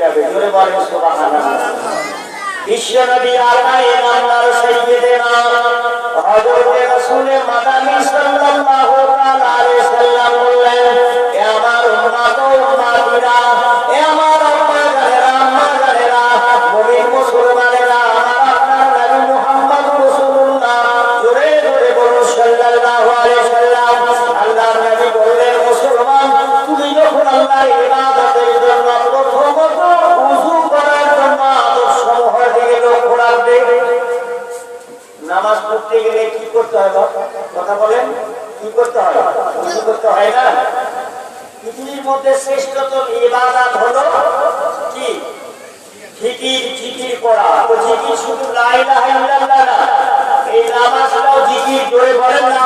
যাবে। জোরে বলেন সুবহানাল্লাহ। বিশ্বনবী আলাইহিস সালাম সাইয়্যিদনা হযরত রাসূল মাদানী সাল্লাল্লাহু তাআলা আলাইহি সাল্লাম বললেন, হে আমার উম্মত ও উম্মতিরা, হে আমার আম্মা জানেরা, মুমিন মুসলমানেরা, আমার আপনার নবী মুহাম্মদ রাসূলুল্লাহ জোরে জোরে বলুন সাল্লাল্লাহু আলাইহি সাল্লাম। আল্লাহর নবী বললেন, মুসলমান তুমি যখন আল্লাহর ইবাদতের জন্য প্রথমত ওযু করার জন্য আদর্শসমূহ দিকে লক্ষ্য রাখবে। নামাজ পড়তে গেলে কি করতে হয়? কথা বলেন, কি করতে হয়? ওযু করতে হয় না? পৃথিবীর মধ্যে শ্রেষ্ঠতম ইবাদত হলো কি? জিকির পড়া। ও জিকির শুধু লা ইলাহা ইল্লাল্লাহ না, এই নামাজটাও জিকির। জোরে বলেন না